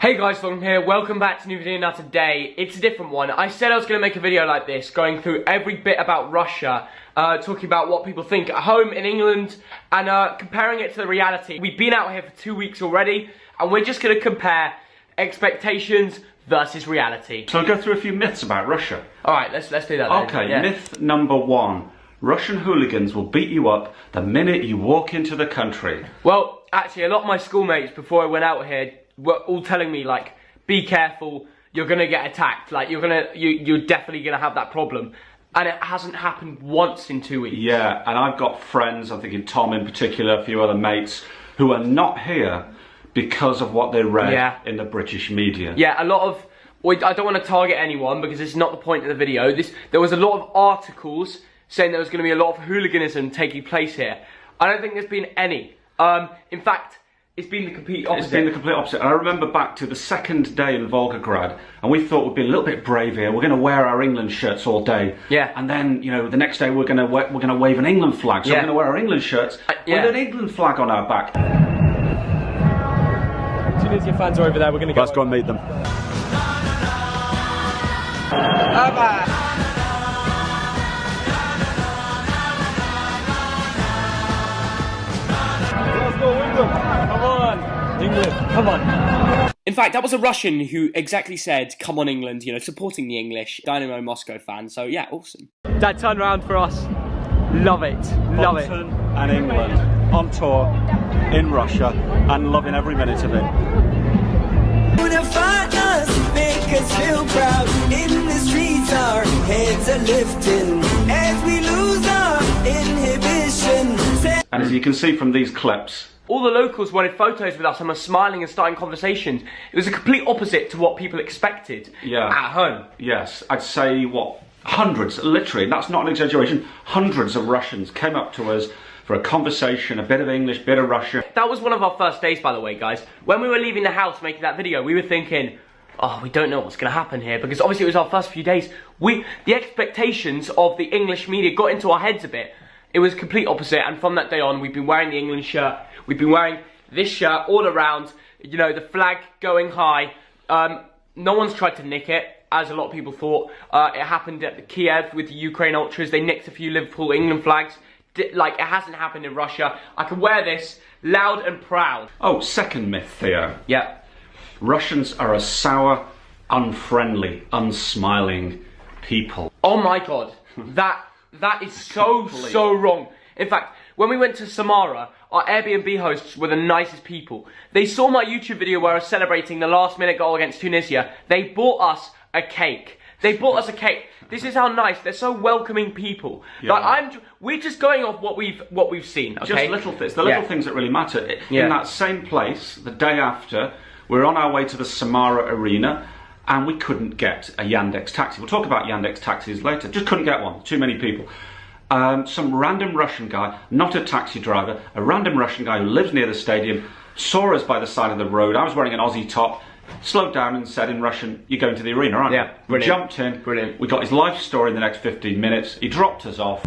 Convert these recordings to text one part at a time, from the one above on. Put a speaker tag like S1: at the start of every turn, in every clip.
S1: Hey guys, Long here, welcome back to a new video. Now today, it's a different one. I said I was going to make a video like this, going through every bit about Russia, talking about what people think at home in England, and comparing it to the reality. We've been out here for 2 weeks already, and we're just going to compare expectations versus reality.
S2: So I'll go through a few myths about Russia.
S1: Alright, let's do that then.
S2: Okay,
S1: yeah.
S2: Myth number one. Russian hooligans will beat you up the minute you walk into the country.
S1: Well, actually, a lot of my schoolmates, before I went out here, were all telling me, like, be careful, you're gonna get attacked, like, you're definitely gonna have that problem. And it hasn't happened once in 2 weeks.
S2: Yeah, and I've got friends, I'm thinking Tom in particular, a few other mates, who are not here because of what they read in the British media.
S1: Yeah, a lot of, I don't want to target anyone because it's not the point of the video. There was a lot of articles saying there was going to be a lot of hooliganism taking place here. I don't think there's been any. In fact, it's been the complete opposite.
S2: It's been the complete opposite. And I remember back to the second day in Volgograd, and we thought we'd be a little bit brave here. We're going to wear our England shirts all day.
S1: Yeah.
S2: And then, you know, the next day we're going to wave an England flag. So we're going to wear our England shirts with an England flag on our back.
S1: Tunisia fans are over there. We're going to go.
S2: Let's go and meet them.
S1: Come on, England, come on. In fact, that was a Russian who exactly said, come on England, you know, supporting the English Dynamo Moscow fan, so yeah, awesome. Dad turned around for us. Love it, love it.
S2: And England on tour in Russia and loving every minute of it.
S3: Make us feel proud. In the streets our heads are lifting as we lose our inhibition.
S2: And as you can see from these clips,
S1: all the locals wanted photos with us and were smiling and starting conversations. It was a complete opposite to what people expected at home.
S2: Yes, I'd say, what, hundreds, literally, and that's not an exaggeration, hundreds of Russians came up to us for a conversation, a bit of English, bit of Russian.
S1: That was one of our first days, by the way, guys. When we were leaving the house making that video, we were thinking, oh, we don't know what's going to happen here, because obviously it was our first few days. The expectations of the English media got into our heads a bit. It was complete opposite, and from that day on, we've been wearing the England shirt. We've been wearing this shirt all around, you know, the flag going high. No one's tried to nick it, as a lot of people thought. It happened at the Kiev with the Ukraine Ultras. They nicked a few Liverpool England flags. Like, it hasn't happened in Russia. I can wear this loud and proud.
S2: Oh, second myth, Theo.
S1: Yeah.
S2: Russians are a sour, unfriendly, unsmiling people.
S1: Oh my god, that is so wrong. In fact, when we went to Samara, our Airbnb hosts were the nicest people. They saw my YouTube video where I was celebrating the last minute goal against Tunisia. They bought us a cake. They bought us a cake. This is how nice. They're so welcoming people. Yeah. Like we're just going off what we've seen. Okay?
S2: Just little things. The little things that really matter. In that same place, the day after, we're on our way to the Samara arena, and we couldn't get a Yandex taxi. We'll talk about Yandex taxis later. Just couldn't get one. Too many people. Some random Russian guy, not a taxi driver, a random Russian guy who lives near the stadium, saw us by the side of the road. I was wearing an Aussie top, slowed down and said in Russian, "You're going to the arena, aren't you?"
S1: Yeah,
S2: we jumped in. Brilliant. We got his life story in the next 15 minutes. He dropped us off.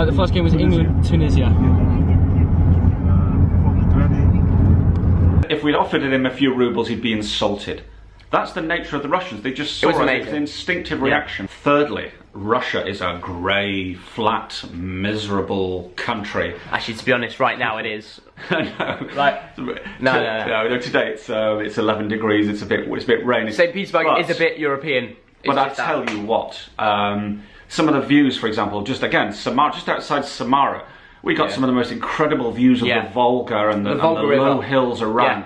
S1: The first game was England-Tunisia.
S2: If we'd offered him a few rubles, he'd be insulted. That's the nature of the Russians. They just saw it as an instinctive reaction. Thirdly, Russia is a grey, flat, miserable country.
S1: Actually, to be honest, right now it is.
S2: No.
S1: Like, no.
S2: Today it's 11 degrees. It's a bit rainy.
S1: St. Petersburg is a bit European.
S2: But I tell you what, some of the views, for example, just outside Samara, we got some of the most incredible views of the Volga and the low hills around.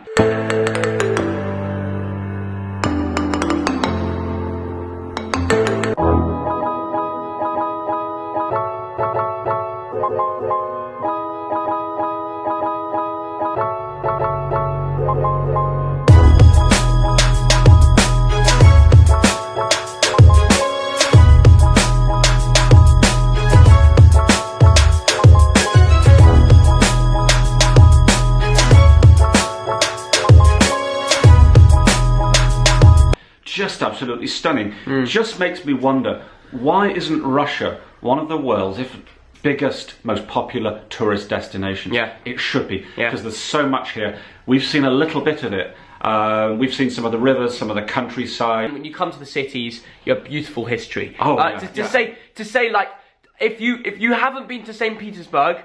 S2: Just absolutely stunning. Just makes me wonder, why isn't Russia one of the world's, if biggest, most popular tourist destinations.
S1: Yeah.
S2: It should be, because there's so much here. We've seen a little bit of it. We've seen some of the rivers, some of the countryside.
S1: When you come to the cities, you have beautiful history. To say like, if you haven't been to St. Petersburg,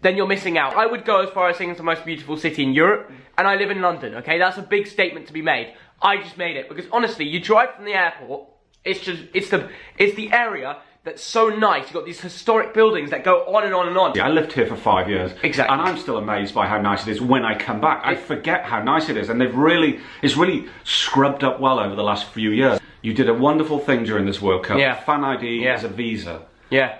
S1: then you're missing out. I would go as far as saying it's the most beautiful city in Europe, and I live in London, okay? That's a big statement to be made. I just made it, because honestly, you drive from the airport, it's the area that's so nice. You've got these historic buildings that go on and on and on.
S2: Yeah, I lived here for 5 years.
S1: Exactly.
S2: And I'm still amazed by how nice it is when I come back. I forget how nice it is, and it's really scrubbed up well over the last few years. You did a wonderful thing during this World Cup.
S1: Yeah.
S2: Fan ID as a visa.
S1: Yeah.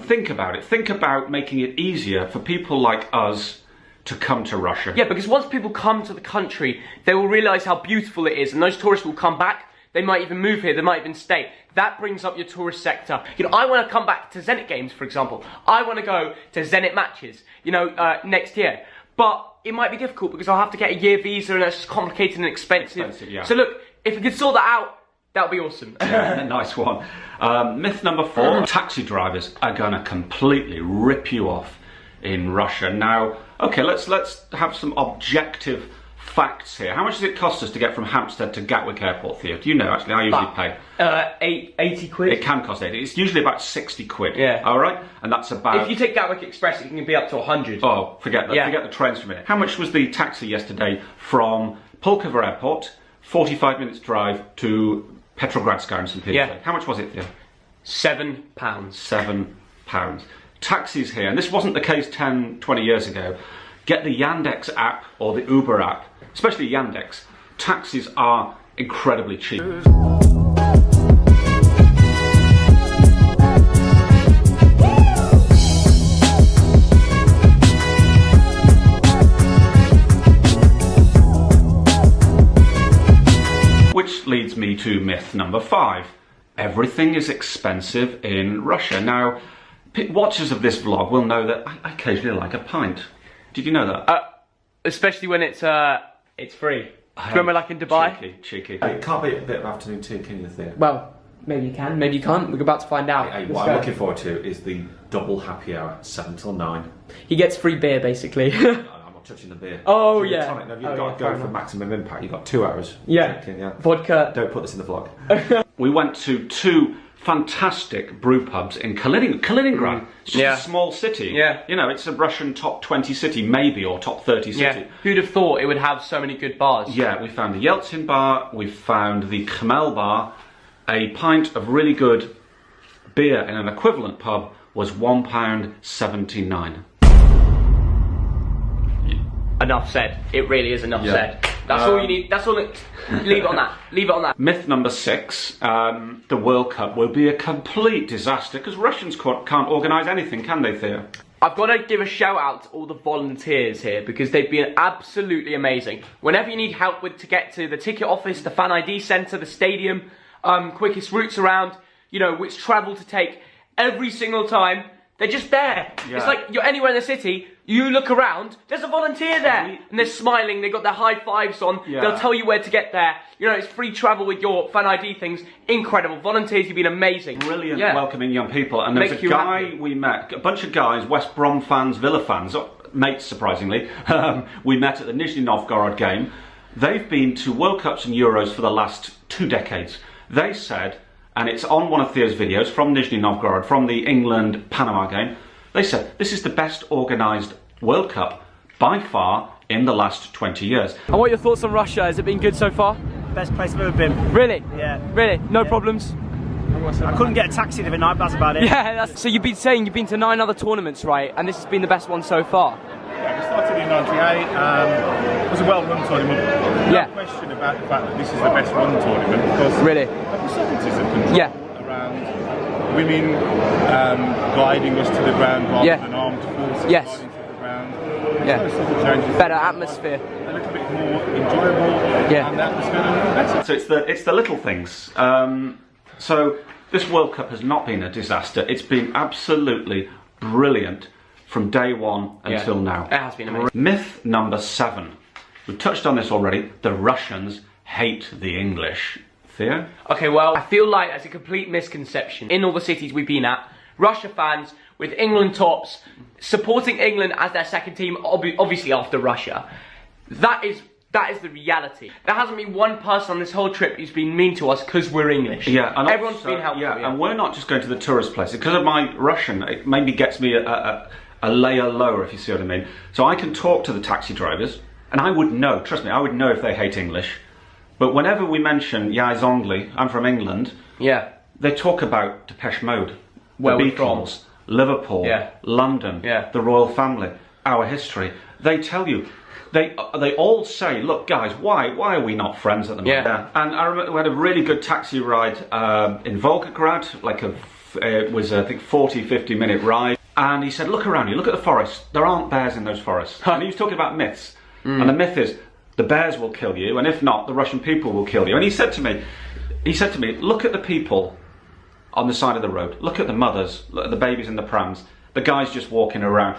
S2: Think about it. Think about making it easier for people like us to come to Russia.
S1: Yeah, because once people come to the country, they will realise how beautiful it is, and those tourists will come back. They might even move here, they might even stay. That brings up your tourist sector. You know, I want to come back to Zenit games, for example. I want to go to Zenit matches, you know, next year. But it might be difficult because I'll have to get a year visa, and that's just complicated and expensive.
S2: Yeah.
S1: So look, if we could sort that out, that would be awesome.
S2: Yeah, nice one. Myth number 4, taxi drivers are going to completely rip you off in Russia. Now, okay, let's have some objective facts here. How much does it cost us to get from Hampstead to Gatwick Airport, Theo? Do you know, actually? I usually pay.
S1: 80 quid.
S2: It can cost 80. It's usually about 60 quid.
S1: Yeah.
S2: All right? And that's about...
S1: If you take Gatwick Express, it can be up to 100.
S2: Oh, forget that.
S1: Yeah.
S2: Forget the trains for a minute. How much was the taxi yesterday from Pulkovo Airport, 45 minutes drive, to Petrogradskaya in St. Petersburg?
S1: Yeah.
S2: How much was it, Theo?
S1: £7.
S2: £7. Taxis here, and this wasn't the case 10, 20 years ago. Get the Yandex app or the Uber app, especially Yandex. Taxis are incredibly cheap. Which leads me to myth number 5. Everything is expensive in Russia. Now, watchers of this vlog will know that I occasionally like a pint. Did you know that?
S1: Especially when it's free. Do you remember, like in Dubai?
S2: Cheeky.
S4: It can't be a bit of afternoon tea, can you, Theo?
S1: Well, maybe you can, maybe you can't. We're about to find out.
S4: What I'm looking forward to is the double happy hour, 7 till 9.
S1: He gets free beer, basically.
S4: I'm not touching the beer.
S1: Oh,
S4: so
S1: yeah.
S4: Tonic, now, you've got to go for maximum impact. You've got 2 hours.
S1: Yeah.
S4: Drinking,
S1: Vodka.
S4: Don't put this in the vlog.
S2: We went to 2 fantastic brew pubs in Kaliningrad. It's just a small city.
S1: Yeah.
S2: You know, it's a Russian top 20 city, maybe, or top 30 city.
S1: Yeah. Who'd have thought it would have so many good bars?
S2: Yeah, we found the Yeltsin bar, we found the Khmel bar. A pint of really good beer in an equivalent pub was £1.79.
S1: Enough said. It really is enough said. That's all you need. That's all. Leave it on that. Leave it on that.
S2: Myth number 6, the World Cup will be a complete disaster because Russians can't organise anything, can they, Theo?
S1: I've got to give a shout out to all the volunteers here because they've been absolutely amazing. Whenever you need help to get to the ticket office, the fan ID centre, the stadium, quickest routes around, you know, which travel to take, every single time, they're just there.
S2: Yeah.
S1: It's like you're anywhere in the city, you look around, there's a volunteer there. And they're smiling, they've got their high fives on, they'll tell you where to get there. You know, it's free travel with your fan ID things. Incredible. Volunteers, you've been amazing.
S2: Brilliant welcoming young people. And there's a guy we met, a bunch of guys, West Brom fans, Villa fans, mates surprisingly, we met at the Nizhny Novgorod game. They've been to World Cups and Euros for the last 2 decades. They said, and it's on one of Theo's videos from Nizhny Novgorod, from the England-Panama game, they said, this is the best organised World Cup by far in the last 20 years.
S1: And what are your thoughts on Russia? Has it been good so far?
S5: Best place I've ever been.
S1: Really?
S5: Yeah.
S1: Really? No problems?
S5: I couldn't get a taxi the other night, but that's about it.
S1: Yeah, so you've been saying you've been to 9 other tournaments, right? And this has been the best one so far?
S6: Yeah, we started in '98. It was a well-run tournament.
S1: Yeah.
S6: No question about the fact that this is the best-run tournament because
S1: really?
S6: of the subtleties of control around women guiding us to the ground rather than armed forces guiding to the ground. Those sort of changes.
S1: Better atmosphere.
S6: A little bit more enjoyable. And the atmosphere a little better.
S2: So it's the little things. So this World Cup has not been a disaster. It's been absolutely brilliant from day one until now.
S1: It has been amazing.
S2: Myth number 7. We've touched on this already. The Russians hate the English. Theo?
S1: Okay, well, I feel like that's a complete misconception. In all the cities we've been at, Russia fans with England tops, supporting England as their second team, obviously after Russia. That is the reality. There hasn't been one person on this whole trip who's been mean to us because we're English.
S2: Yeah, and
S1: everyone's
S2: also,
S1: been helpful.
S2: Yeah, and we're not just going to the tourist places. Because of my Russian, it maybe gets me a layer lower, if you see what I mean. So I can talk to the taxi drivers, and I would know, trust me, I would know if they hate English. But whenever we mention Ya Zongli, I'm from England,
S1: yeah,
S2: they talk about Depeche Mode,
S1: where
S2: the
S1: we're
S2: Beatles,
S1: from.
S2: Lliverpool,
S1: Yeah.
S2: London,
S1: Yeah.
S2: the royal family, our history. They tell you, they all say, look guys, why are we not friends at the moment?
S1: Yeah.
S2: And I remember we had a really good taxi ride in Volgograd, like it was I think 40-50 minute ride. And he said, look around you, look at the forest. There aren't bears in those forests. And he was talking about myths. And the myth is, the bears will kill you, and if not, the Russian people will kill you. And he said to me, look at the people on the side of the road. Look at the mothers, look at the babies in the prams, the guys just walking around.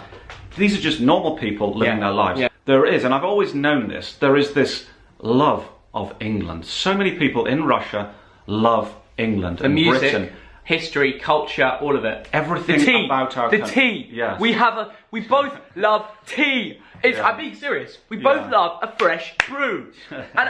S2: These are just normal people living their lives. Yeah. There is, and I've always known this, there is this love of England. So many people in Russia love England and
S1: music,
S2: Britain.
S1: history, culture, all of it.
S2: Everything
S1: the tea,
S2: about our
S1: the
S2: country.
S1: tea.
S2: Yes.
S1: We both love tea. I'm being serious. We both love a fresh brew. And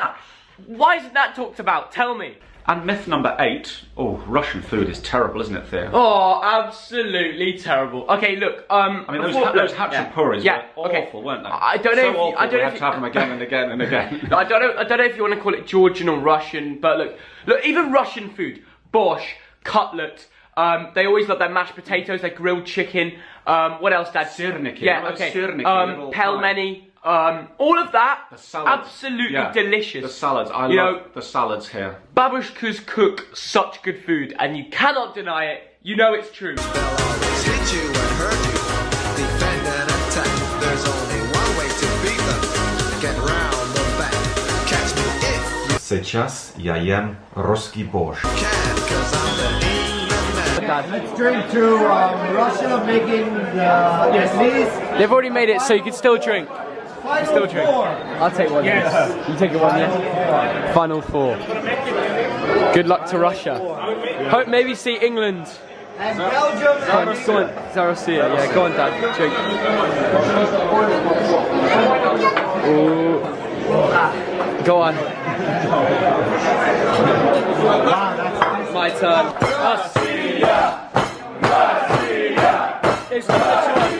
S1: why isn't that talked about? Tell me.
S2: And myth number 8, Russian food is terrible, isn't it, Theo?
S1: Oh, absolutely terrible. Okay, look,
S2: I mean, those hachapuris were awful, weren't they?
S1: I don't know.
S2: So awful, we had to have them again and again and again.
S1: I don't know if you want to call it Georgian or Russian, but look, even Russian food, borscht, cutlet. They always love their mashed potatoes, their grilled chicken. What else, Dad?
S2: Syrniki.
S1: Yeah, okay. Pelmeni. All of that, absolutely delicious.
S2: The salads, I love the salads here.
S1: Babushkas cook such good food, and you cannot deny it. You know it's true.
S7: They'll always hit you and hurt you. Defend and attack. There's only one way to beat them. Get round the back. Catch me if
S4: Сейчас я ем русский борщ.
S7: you can, 'cause I'm the England man.
S8: Let's drink to Russia making these.
S1: They've already made it, so you can still drink.
S8: Final four.
S1: I'll take one. Yes. You take it one, yeah? Final 4. Good luck to Russia. Hope maybe see England.
S8: And Belgium.
S1: Go on, Zarosia. Yeah, go on, Dad. Drink. Ooh. Go on. My turn. Russia. It's not a choice.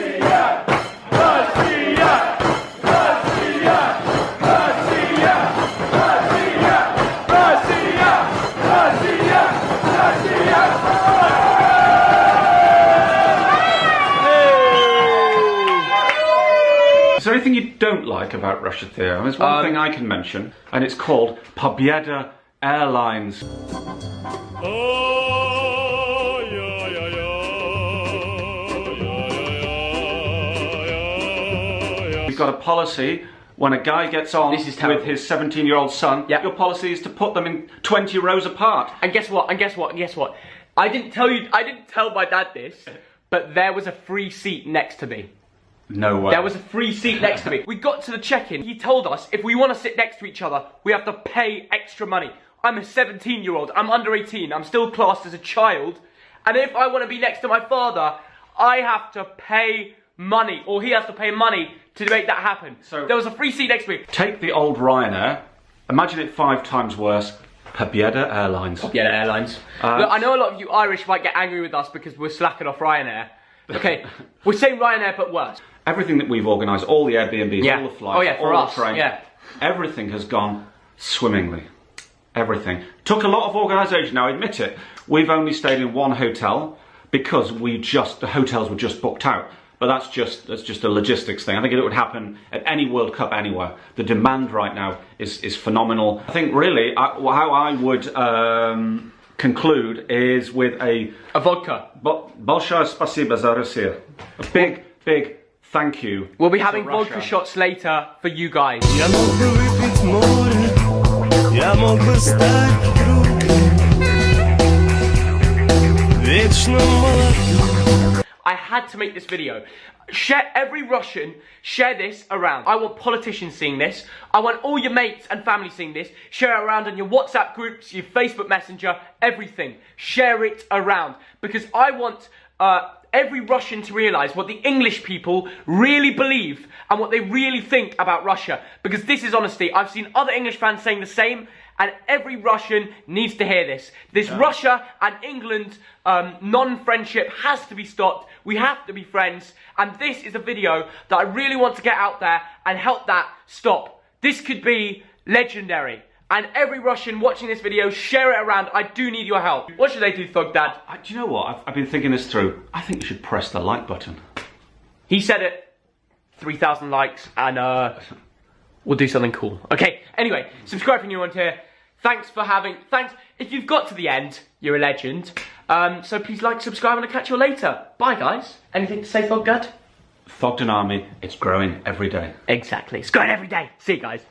S2: Is there anything you don't like about Russia, Theo? There's one thing I can mention, and it's called Pobyeda Airlines. We've got a policy, when a guy gets on with his 17-year-old son, your policy is to put them in 20 rows apart.
S1: And guess what? I didn't tell my dad this, but there was a free seat next to me.
S2: No way.
S1: There was a free seat next to me. We got to the check-in. He told us if we want to sit next to each other, we have to pay extra money. I'm a 17-year-old. I'm under 18. I'm still classed as a child. And if I want to be next to my father, I have to pay money. Or he has to pay money to make that happen. So there was a free seat next to me.
S2: Take the old Ryanair. Imagine it 5 times worse. Pobyeda Airlines.
S1: Pobyeda Airlines. Look, I know a lot of you Irish might get angry with us because we're slacking off Ryanair. Okay, we're saying Ryanair but worse.
S2: Everything that we've organised, all the Airbnbs, all the flights,
S1: for
S2: all
S1: us.
S2: the trains, everything has gone swimmingly. Everything. Took a lot of organisation, now admit it. We've only stayed in one hotel because the hotels were just booked out. But that's just a logistics thing. I think it would happen at any World Cup anywhere. The demand right now is phenomenal. I think really how I would conclude is with a
S1: vodka.
S2: Большое спасибо за Россию. A big thank you.
S1: We'll be having vodka shots later for you guys.
S3: Я мог бы выпить море, я мог бы стать другом, вечно молодым.
S1: I had to make this video. Every Russian, share this around. I want politicians seeing this. I want all your mates and family seeing this. Share it around on your WhatsApp groups, your Facebook Messenger, everything. Share it around. Because I want every Russian to realise what the English people really believe and what they really think about Russia. Because this is honesty. I've seen other English fans saying the same, and every Russian needs to hear this. This Russia and England non-friendship has to be stopped. We have to be friends. And this is a video that I really want to get out there and help that stop. This could be legendary. And every Russian watching this video, share it around. I do need your help. What should they do, Thug Dad?
S2: Do you know what? I've been thinking this through. I think you should press the like button.
S1: He said it. 3,000 likes and we'll do something cool. Okay, anyway, subscribe if you're new on here. Thanks. If you've got to the end, you're a legend. So please like, subscribe, and I'll catch you later. Bye, guys. Anything to say, Thug Dad?
S2: Thogden Army, it's growing every day.
S1: Exactly. It's growing every day. See you guys.